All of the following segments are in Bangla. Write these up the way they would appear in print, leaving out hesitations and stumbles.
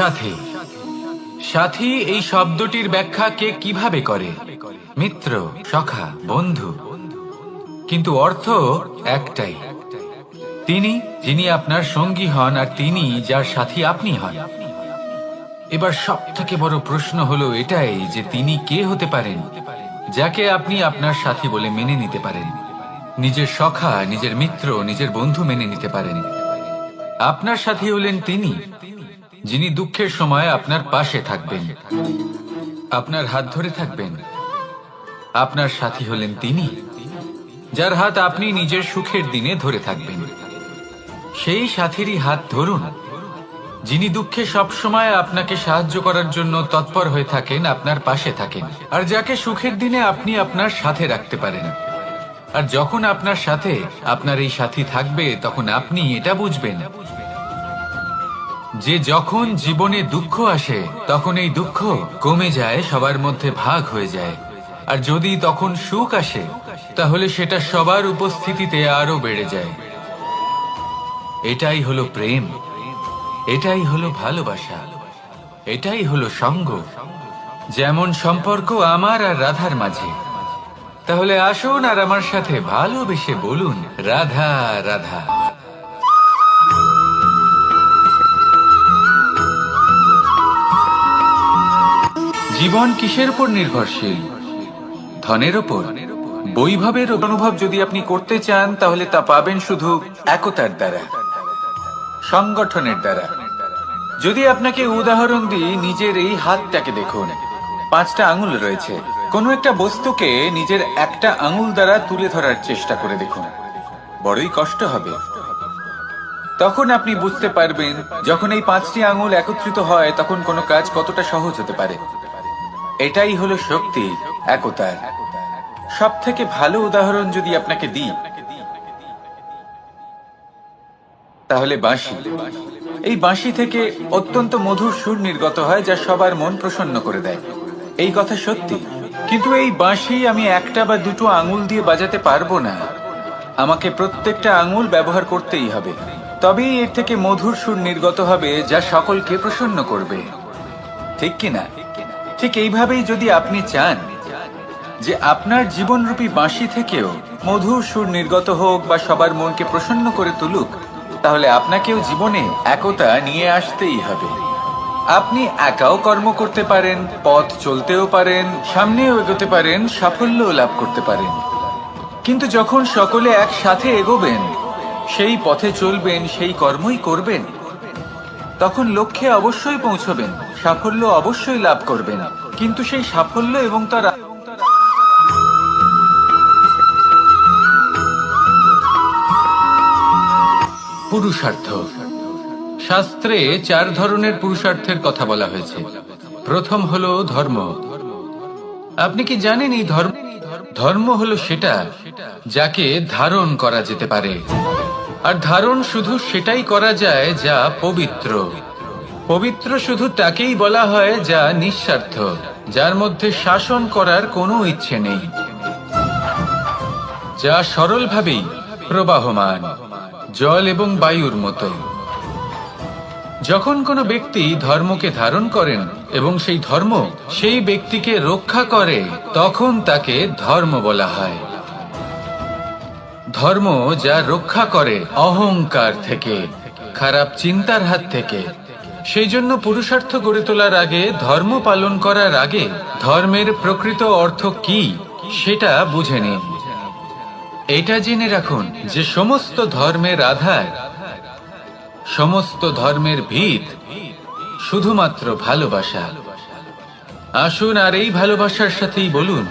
সাথী। সাথী এই শব্দটির ব্যাখ্যা কে কিভাবে করে? মিত্র, সখা, বন্ধু। কিন্তু অর্থ একটাই, তিনি যিনি আপনার সঙ্গী হন আর তিনি যার সাথী আপনি হন। এবার সব থেকে বড় প্রশ্ন হলো এটাই যে তিনি কে হতে পারেন যাকে আপনি আপনার সাথী বলে মেনে নিতে পারেন, নিজের সখা, নিজের মিত্র, নিজের বন্ধু মেনে নিতে পারেন। আপনার সাথী হলেন তিনি যিনি দুঃখের সময় আপনার পাশে থাকবেন, আপনার হাত ধরে থাকবেন। আপনার সাথী হলেন তিনি যার হাত আপনি নিজের সুখের দিনে ধরে থাকবেন। সেই সাথীরই হাত ধরুন যিনি দুঃখে সবসময় আপনাকে সাহায্য করার জন্য তৎপর হয়ে থাকেন, আপনার পাশে থাকেন, আর যাকে সুখের দিনে আপনি আপনার সাথে রাখতে পারেন। আর যখন আপনার সাথে আপনার এই সাথী থাকবে তখন আপনি এটা বুঝবেন যে যখন জীবনে দুঃখ আসে তখন এই দুঃখ কমে যায়, সবার মধ্যে ভাগ হয়ে যায়। আর যদি তখন সুখ আসে তাহলে সেটা সবার উপস্থিতিতে আরো বেড়ে যায়। এটাই হলো প্রেম, এটাই হলো ভালোবাসা, এটাই হলো সঙ্গ। যেমন সম্পর্ক আমার আর রাধার মাঝে। তাহলে আসুন আর আমার সাথে ভালোবেসে বলুন, রাধা রাধা। জীবন কিসের উপর নির্ভরশীল? ধনের ওপর? বৈভবের অনুভব যদি আপনি করতে চান তাহলে তা পাবেন শুধু একতার দ্বারা, সংগঠনের দ্বারা। যদি আপনাকে উদাহরণ দিই, নিজের এই হাতটাকে দেখুন, 5টা আঙুল রয়েছে। কোনো একটা বস্তুকে নিজের একটা আঙুল দ্বারা তুলে ধরার চেষ্টা করে দেখুন, বড়ই কষ্ট হবে। তখন আপনি বুঝতে পারবেন যখন এই 5টি আঙুল একত্রিত হয় তখন কোনো কাজ কতটা সহজ হতে পারে। এটাই হলো শক্তি, একতার। সব থেকে ভালো উদাহরণ যদি আপনাকে দিই তাহলে বাঁশি। এই বাঁশি থেকে অত্যন্ত মধুর সুর নির্গত হয় যা সবার মন প্রসন্ন করে দেয়। এই কথা সত্যি। কিন্তু এই বাঁশি আমি একটা বা দুটো আঙুল দিয়ে বাজাতে পারবো না, আমাকে প্রত্যেকটা আঙুল ব্যবহার করতেই হবে। তবেই এর থেকে মধুর সুর নির্গত হবে যা সকলকে প্রসন্ন করবে, ঠিক কিনা? ঠিক এইভাবেই যদি আপনি চান যে আপনার জীবনরূপী বাঁশি থেকেও মধুর সুর নির্গত হোক বা সবার মনকে প্রসন্ন করে তুলুক, তাহলে আপনাকেও জীবনে একতা নিয়ে আসতেই হবে। আপনি একাও কর্ম করতে পারেন, পথ চলতেও পারেন, সামনেও এগোতে পারেন, সাফল্যও লাভ করতে পারেন। কিন্তু যখন সকলে একসাথে এগোবেন, সেই পথে চলবেন, সেই কর্মই করবেন, তখন লক্ষ্যে অবশ্যই পৌঁছবেন, সাফল্য অবশ্যই লাভ করবেন। কিন্তু সেই সাফল্য এবং তার পুরুষার্থ। শাস্ত্রে 4 ধরনের পুরুষার্থের কথা বলা হয়েছে। প্রথম হলো ধর্ম। আপনি কি জানেন এই ধর্ম হলো সেটা যাকে ধারণ করা যেতে পারে। আর ধারণ শুধু সেটাই করা যায় যা পবিত্র। পবিত্র শুধু তাকেই বলা হয় যা নিঃস্বার্থ, যার মধ্যে শাসন করার কোনো ইচ্ছে নেই, যা সরলভাবেই প্রবাহমান, জল এবং বায়ুর মতো। যখন কোনো ব্যক্তি ধর্মকে ধারণ করেন এবং সেই ধর্ম সেই ব্যক্তিকে রক্ষা করে, তখন তাকে ধর্ম বলা হয়। ধর্ম যা রক্ষা করে অহংকার থেকে, খারাপ চিন্তার হাত থেকে। সেই জন্য পুরুষার্থ গড়ে তোলার আগে, ধর্ম পালন করার আগে ধর্মের প্রকৃত অর্থ কি সেটা বুঝে নিন। এটা জেনে রাখুন যে সমস্ত ধর্মের আধার, সমস্ত ধর্মের ভিত শুধুমাত্র ভালোবাসা। আসুন আর এই ভালোবাসার সাথেই বলুন,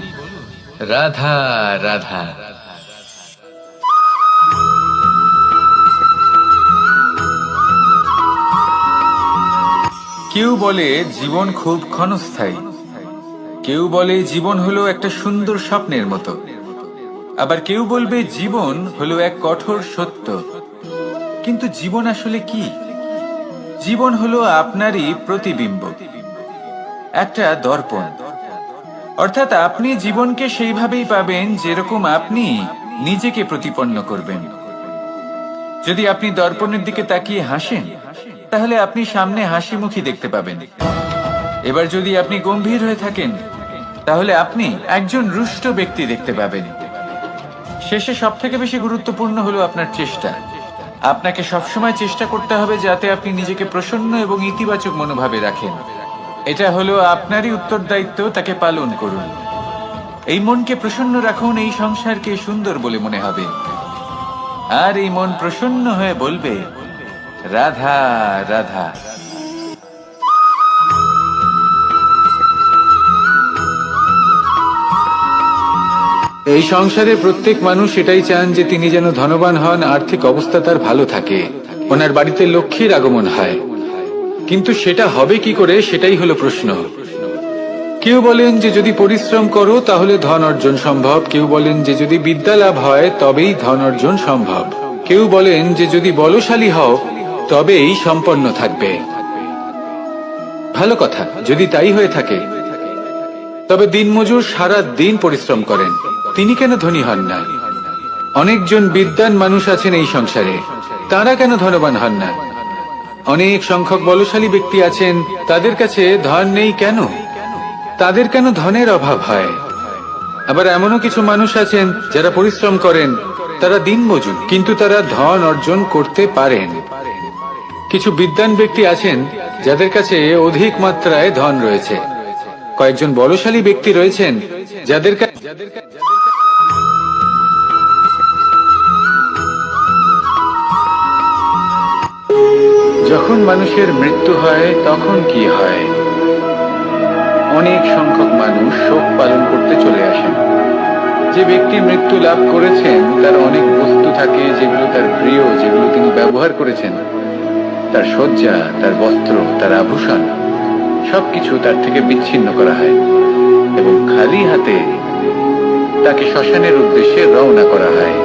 রাধা রাধা। কেউ বলে জীবন খুব ক্ষণস্থায়ী, কেউ বলে জীবন হলো একটা সুন্দর স্বপ্নের মতো, আবার কেউ বলবে জীবন হলো এক কঠোর সত্য। কিন্তু জীবন আসলে কি? জীবন হলো আপনারই প্রতিবিম্ব, একটা দর্পণ। অর্থাৎ আপনি জীবনকে সেইভাবেই পাবেন যেরকম আপনি নিজেকে প্রতিপন্ন করবেন। যদি আপনি দর্পণের দিকে তাকিয়ে হাসেন তাহলে আপনি সামনে হাসি মুখী দেখতে পাবেন। এবার যদি আপনি গম্ভীর হয়ে থাকেন, তাহলে আপনি একজন রুষ্ট ব্যক্তি দেখতে পাবেন। শেষে সবথেকে বেশি গুরুত্বপূর্ণ হলো আপনার চেষ্টা। আপনাকে সবসময় চেষ্টা করতে হবে যাতে আপনি নিজেকে প্রসন্ন এবং ইতিবাচক মনোভাবে রাখেন। এটা হলো আপনারই উত্তরদায়িত্ব, তাকে পালন করুন। এই মনকে প্রসন্ন রাখুন, এই সংসারকে সুন্দর বলে মনে হবে। আর এই মন প্রসন্ন হয়ে বলবে, রাধা রাধা। এই সংসারে প্রত্যেক মানুষ এটাই চান যে তিনি যেন ধনবান হন, আর্থিক অবস্থা তার ভালো থাকে, ওনার বাড়িতে লক্ষ্মীর আগমন হয়। কিন্তু সেটা হবে কি করে, সেটাই হলো প্রশ্ন। কেউ বলেন যে যদি পরিশ্রম করো তাহলে ধন অর্জন সম্ভব, কেউ বলেন যে যদি বিদ্যা লাভ হয় তবেই ধন অর্জন সম্ভব, কেউ বলেন যে যদি বলশালী হও তবেই সম্পন্ন থাকবে। ভালো কথা, যদি তাই হয়ে থাকে, তবে দিনমজুর সারা দিন পরিশ্রম করেন, তিনি কেন ধনী হন না? অনেকজন বিদ্বান মানুষ আছেন এই সংসারে, তারা কেন ধনবান হন না? অনেক সংখ্যক বলশালী ব্যক্তি আছেন, তাদের কাছে ধন নেই কেন? তাদের কেন ধনের অভাব হয়? আবার এমনও কিছু মানুষ আছেন যারা পরিশ্রম করেন, তারা দিনমজুর, কিন্তু তারা ধন অর্জন করতে পারেন। কিছু বিদ্বান ব্যক্তি আছেন যাদের কাছে অধিক মাত্রায় ধন রয়েছে। কয়েকজন বলশালী ব্যক্তি রয়েছেন যাদের যখন মানুষের মৃত্যু হয় তখন কি হয়? অনেক সংখ্যক মানুষ শোক পালন করতে চলে আসেন। যে ব্যক্তি মৃত্যু লাভ করেছেন তার অনেক বস্তু থাকে যেগুলো তার প্রিয়, যেগুলো তিনি ব্যবহার করেছেন। তার শয্যা, তার বস্ত্র, তার আভূষণ সবকিছু তার থেকে বিচ্ছিন্ন করা হয় এবং খালি হাতে তাকে শ্মশানের উদ্দেশ্যে রওনা করা হয়।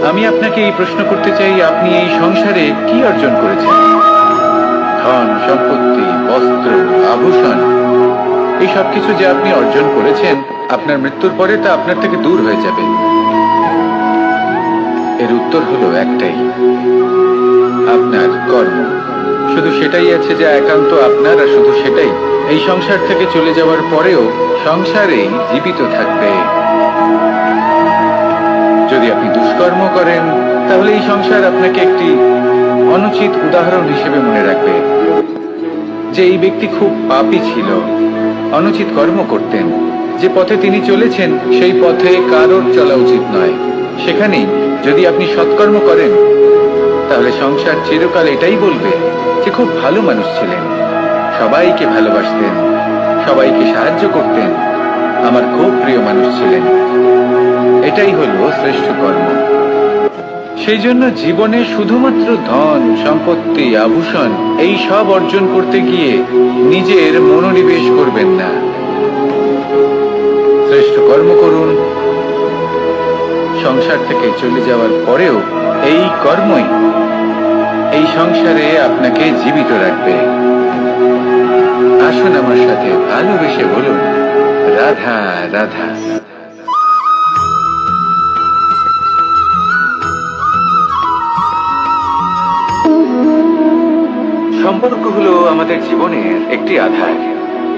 আমি আপনাকে এই প্রশ্ন করতে চাই, আপনি এই সংসারে কি অর্জন করেছেন? ধন সম্পত্তি, বস্ত্র, আভূষণ, এই সবকিছু যে আপনি অর্জন করেছেন, আপনার মৃত্যুর পরে তা আপনার থেকে দূর হয়ে যাবে। এর উত্তর হলো একটাই, আপনার কর্ম। শুধু সেটাই আছে যা একান্ত আপনার, আর শুধু সেটাই এই সংসার থেকে চলে যাওয়ার পরেও সংসারেই জীবিত থাকবে। যদি আপনি দুষ্কর্ম করেন তাহলে এই সংসার আপনাকে একটি অনুচিত উদাহরণ হিসেবে মনে রাখবে যে এই ব্যক্তি খুব পাপী ছিল, অনুচিত কর্ম করতেন। যে পথে তিনি চলেছেন সেই পথে কারোর চলা উচিত নয়। সেখানেই যদি আপনি সৎকর্ম করেন তাহলে সংসার চিরকাল এটাই বলবে যে খুব ভালো মানুষ ছিলেন, সবাইকে ভালোবাসতেন, সবাইকে সাহায্য করতেন, আমার খুব প্রিয় মানুষ ছিলেন। এটাই হলো শ্রেষ্ঠ কর্ম। সেই জন্য জীবনে শুধুমাত্র ধন সম্পত্তি, আভূষণ এই সব অর্জন করতে গিয়ে নিজের মনোনিবেশ করবেন না। শ্রেষ্ঠ কর্ম করুন। সংসার থেকে চলে যাওয়ার পরেও এই কর্মই এই সংসারে আপনাকে জীবিত রাখবে। আসুন আমার সাথে ভালোবেসে বলুন, রাধা রাধা। সম্পর্ক হলো আমাদের জীবনের একটি আধার।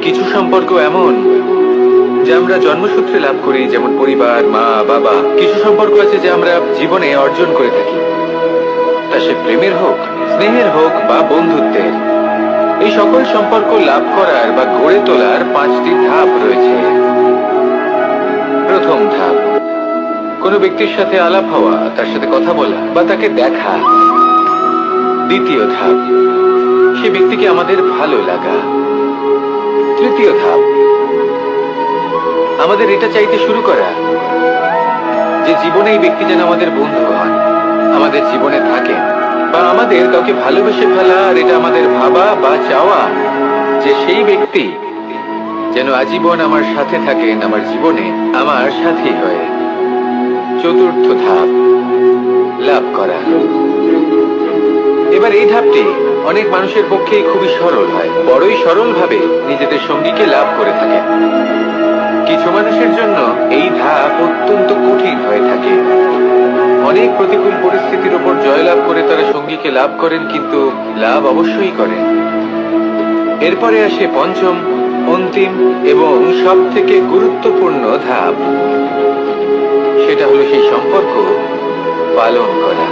কিছু সম্পর্ক এমন যা আমরা জন্মসূত্রে লাভ করি, যেমন পরিবার, মা বাবা। কিছু সম্পর্ক আছে যা আমরা জীবনে অর্জন করে থাকি, তা সে প্রেমের হোক, স্নেহের হোক বা বন্ধুত্বের। এই সকল সম্পর্ক লাভ করার বা গড়ে তোলার 5টি ধাপ রয়েছে। প্রথম ধাপ, কোনো ব্যক্তির সাথে আলাপ হওয়া, তার সাথে কথা বলা বা তাকে দেখা। দ্বিতীয় ধাপ, সে ব্যক্তিকে আমাদের ভালো লাগা। তৃতীয় ধাপ, আমাদের এটা চাইতে শুরু করা যে জীবনে এই ব্যক্তি যেন আমাদের বন্ধু হন, আমাদের জীবনে থাকেন, বা আমাদের কাউকে ভালোবেসে ফেলা। আর এটা আমাদের ভাবা বা চাওয়া যে সেই ব্যক্তি যেন আজীবন আমার সাথে থাকেন, আমার জীবনে আমার সাথী হয়ে। চতুর্থ ধাপ, লাভ করা। এবার এই ধাপটি অনেক মানুষের পক্ষেই খুবই সরল হয়, বড়ই সরল ভাবে নিজেদের সঙ্গীকে লাভ করে থাকে। কিছু মানুষের জন্য এই ধাপ অত্যন্ত কঠিন হয়ে থাকে। অনেক প্রতিকূল পরিস্থিতির উপর জয়লাভ করে তারা সঙ্গী সঙ্গীকে লাভ করেন, কিন্তু লাভ অবশ্যই করেন। এরপরে আসে পঞ্চম, অন্তিম এবং সব থেকে গুরুত্বপূর্ণ ধাপ। সেটা হলো সেই সম্পর্ক পালন করা।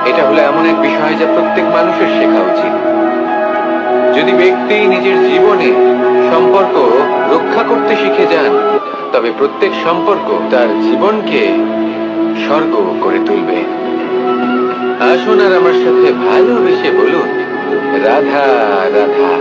এটা হলো এমন এক বিষয় যা প্রত্যেক মানুষের শেখা উচিত। যদি ব্যক্তি নিজের জীবনে সম্পর্ক রক্ষা করতে শিখে যান, তবে প্রত্যেক সম্পর্ক তার জীবনকে স্বর্গ করে তুলবে। আসুন আর আমার সাথে ভালোবেসে বলুন, রাধা রাধা।